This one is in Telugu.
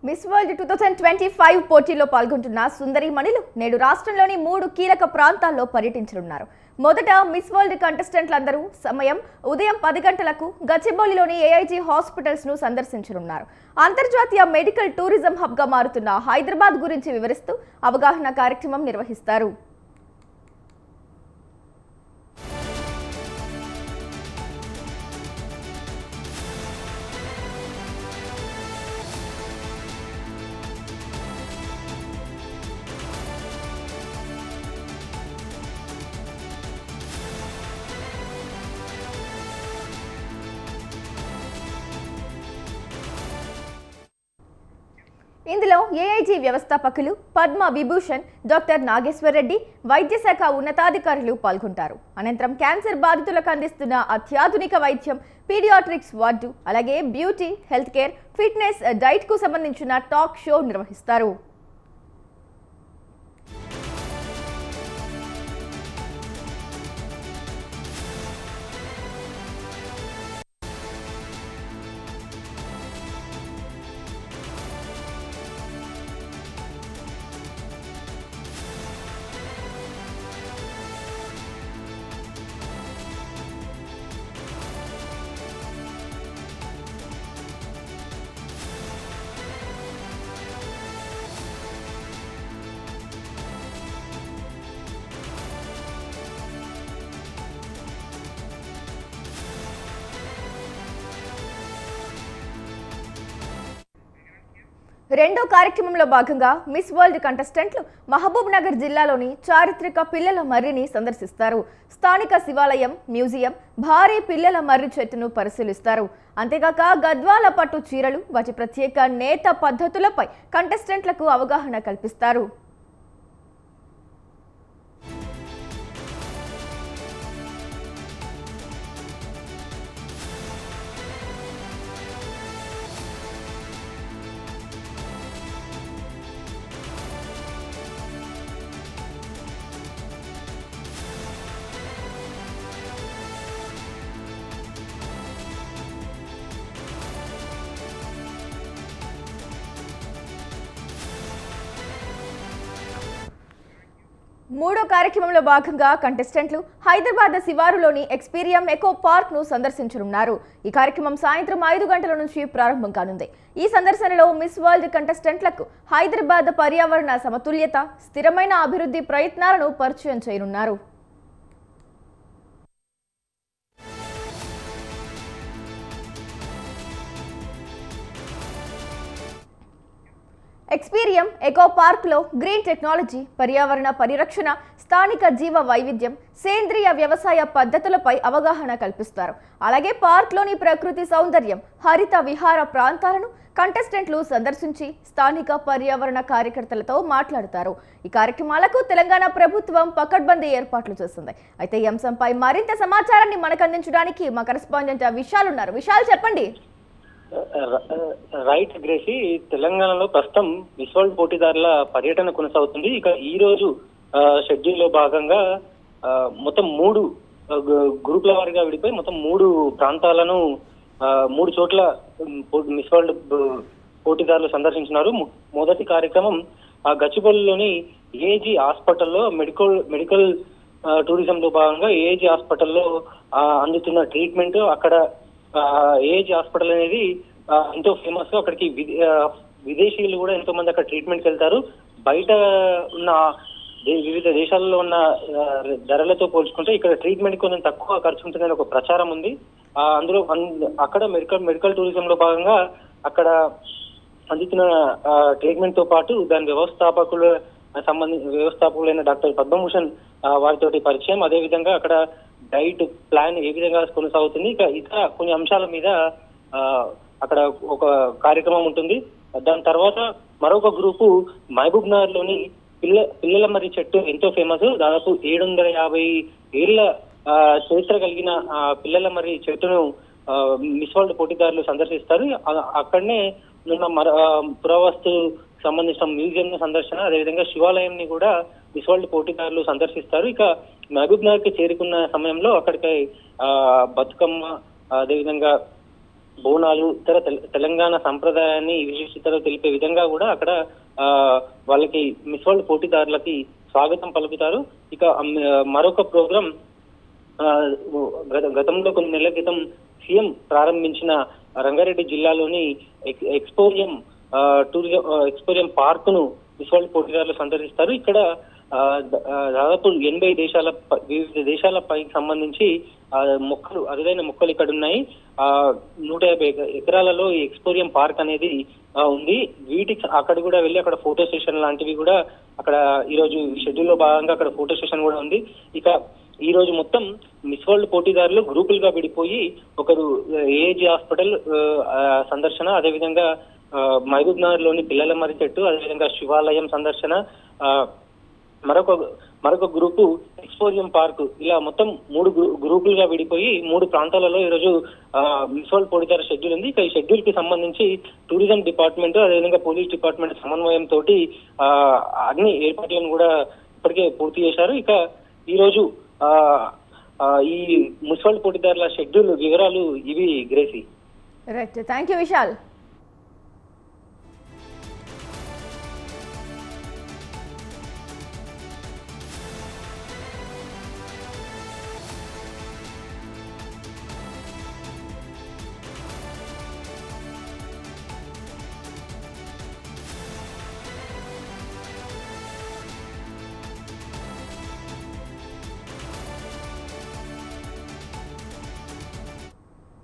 మిస్ వరల్డ్ 2025 పోటీలో పాల్గొంటున్న సుందరి మణిలు నేడు రాష్ట్రంలోని 3 కీలక ప్రాంతాల్లో పర్యటించనున్నారు. మొదట మిస్ వరల్డ్ కంటెస్టెంట్లందరూ సమయం ఉదయం 10 గంటలకు గచ్చిబౌలిలోని ఏఐజీ హాస్పిటల్స్ ను సందర్శించనున్నారు. అంతర్జాతీయ మెడికల్ టూరిజం హబ్ గా మారుతున్న హైదరాబాద్ గురించి వివరిస్తూ అవగాహన కార్యక్రమం నిర్వహిస్తారు. ఇందులో ఏఐజీ వ్యవస్థాపకులు పద్మ విభూషణ్, డాక్టర్ నాగేశ్వర్ రెడ్డి, వైద్య శాఖ ఉన్నతాధికారులు పాల్గొంటారు. అనంతరం క్యాన్సర్ బాధితులకు అందిస్తున్న అత్యాధునిక వైద్యం, పీడియాట్రిక్స్ వార్డు, అలాగే beauty, health care, fitness, diet కు సంబంధించిన టాక్ షో నిర్వహిస్తారు. రెండో కార్యక్రమంలో భాగంగా మిస్ వరల్డ్ కంటెస్టెంట్లు మహబూబ్ నగర్ జిల్లాలోని చారిత్రక పిల్లల మర్రిని సందర్శిస్తారు. స్థానిక శివాలయం, మ్యూజియం, భారీ పిల్లల మర్రి చెట్టును పరిశీలిస్తారు. అంతేగాక గద్వాల పట్టు చీరలు, వాటి ప్రత్యేక నేత పద్ధతులపై కంటెస్టెంట్లకు అవగాహన కల్పిస్తారు. మూడో కార్యక్రమంలో భాగంగా కంటెస్టెంట్లు హైదరాబాద్ శివారులోని ఎక్స్పీరియం ఎకో పార్క్ ను సందర్శించనున్నారు. ఈ కార్యక్రమం సాయంత్రం 5 గంటల నుంచి ప్రారంభం కానుంది. ఈ సందర్శనలో మిస్ వరల్డ్ కంటెస్టెంట్లకు హైదరాబాద్ పర్యావరణ సమతుల్యత, స్థిరమైన అభివృద్ధి ప్రయత్నాలను పరిచయం చేయనున్నారు. ఎక్స్పీరియం ఎకో పార్క్లో గ్రీన్ టెక్నాలజీ, పర్యావరణ పరిరక్షణ, స్థానిక జీవ వైవిధ్యం, సేంద్రియ వ్యవసాయ పద్ధతులపై అవగాహన కల్పిస్తారు. అలాగే పార్క్లోని ప్రకృతి సౌందర్యం, హరిత విహార ప్రాంతాలను కంటెస్టెంట్లు సందర్శించి స్థానిక పర్యావరణ కార్యకర్తలతో మాట్లాడుతారు. ఈ కార్యక్రమాలకు తెలంగాణ ప్రభుత్వం పకడ్బందీ ఏర్పాట్లు చేస్తుంది. అయితే ఈ అంశంపై మరింత సమాచారాన్ని మనకు అందించడానికి మా కరెస్పాండెంట్ విశాల్ ఉన్నారు. విశాల్, చెప్పండి. రైట్ గ్రేసి, తెలంగాణలో ప్రస్తుతం మిస్ వరల్డ్ పోటీదారుల పర్యటన కొనసాగుతుంది. ఇక ఈ రోజు షెడ్యూల్ లో భాగంగా మొత్తం 3 గ్రూపుల వారిగా విడిపోయి మొత్తం 3 ప్రాంతాలను 3 చోట్ల మిస్ వరల్డ్ పోటీదారులు సందర్శించినారు. మొదటి కార్యక్రమం గచ్చిబౌలిలోని ఏఐజీ హాస్పిటల్లో మెడికల్ టూరిజం లో భాగంగా ఏఐజీ హాస్పిటల్లో అందుతున్న ట్రీట్మెంట్, అక్కడ ఏఐజీ హాస్పిటల్ అనేది ఎంతో ఫేమస్. అక్కడికి విదేశీయులు కూడా ఎంతో మంది అక్కడ ట్రీట్మెంట్కి వెళ్తారు. బయట ఉన్న వివిధ దేశాలలో ఉన్న ధరలతో పోల్చుకుంటే ఇక్కడ ట్రీట్మెంట్ కొంచెం తక్కువ ఖర్చు ఉంటుందని ఒక ప్రచారం ఉంది. అందులో అక్కడ మెడికల్ టూరిజం లో భాగంగా అక్కడ అందుతున్న ట్రీట్మెంట్ తో పాటు దాని వ్యవస్థాపకులైన డాక్టర్ పద్మభూషణ్ వారితోటి పరిచయం, అదేవిధంగా అక్కడ డైట్ ప్లాన్ ఏ విధంగా కొనసాగుతుంది, ఇతర కొన్ని అంశాల మీద అక్కడ ఒక కార్యక్రమం ఉంటుంది. దాని తర్వాత మరొక గ్రూపు మహబూబ్ నగర్ లోని పిల్లల మర్రి చెట్టు ఎంతో ఫేమస్. దాదాపు 750 ఏళ్ల చరిత్ర కలిగిన పిల్లల మర్రి చెట్టును మిస్ వరల్డ్ పోటీదారులు సందర్శిస్తారు. అక్కడనే ఉన్న పురావస్తు సంబంధించిన మ్యూజియం సందర్శన, అదేవిధంగా శివాలయంని కూడా మిస్ వరల్డ్ పోటీదారులు సందర్శిస్తారు. ఇక మహబూబ్ నగర్ కి చేరుకున్న సమయంలో అక్కడికి బతుకమ్మ, అదేవిధంగా బోనాలు ఇతర తెలంగాణ సంప్రదాయాన్ని విశిష్టతలో తెలిపే విధంగా కూడా అక్కడ వాళ్ళకి మిస్ వరల్డ్ పోటీదారులకి స్వాగతం పలుకుతారు. ఇక మరొక ప్రోగ్రాం గతంలో కొన్ని నెలల క్రితం సీఎం ప్రారంభించిన రంగారెడ్డి జిల్లాలోని ఎక్స్పోరియం ఎక్స్పోరియం పార్క్ ను మిస్ వరల్డ్ పోటీదారులు సందర్శిస్తారు. ఇక్కడ దాదాపు 80 దేశాల వివిధ దేశాలపై సంబంధించి మొక్కలు అరుదైన మొక్కలు ఇక్కడ ఉన్నాయి. 150 ఎకరాలలో ఈ ఎక్స్పోరియం పార్క్ అనేది ఉంది. వీటికి అక్కడ కూడా వెళ్ళి అక్కడ ఫోటో సెషన్ లాంటివి కూడా అక్కడ ఈ రోజు షెడ్యూల్ లో భాగంగా అక్కడ ఫోటో సెషన్ కూడా ఉంది. ఇక ఈ రోజు మొత్తం మిస్ వరల్డ్ పోటీదారులు గ్రూపులుగా విడిపోయి ఒకరు ఏజీ హాస్పిటల్ సందర్శన, అదేవిధంగా మహబూబ్ నగర్ లోని పిల్లల మర్రి చెట్టు, అదేవిధంగా శివాలయం సందర్శన, మరొక గ్రూపు ఎక్స్పోరియం పార్క్, ఇలా మొత్తం 3 గ్రూపులుగా విడిపోయి 3 ప్రాంతాలలో ఈరోజు మిస్ వరల్డ్ పోటీదారు షెడ్యూల్ ఉంది. ఇక ఈ షెడ్యూల్ కి సంబంధించి టూరిజం డిపార్ట్మెంట్, అదేవిధంగా పోలీస్ డిపార్ట్మెంట్ సమన్వయం తోటి అన్ని ఏర్పాట్లను కూడా ఇప్పటికే పూర్తి చేశారు. ఇక ఈ రోజు ఈ మిస్ వరల్డ్ పోటీదారుల షెడ్యూల్ వివరాలు ఇవి Gracie. Right, thank you Vishal.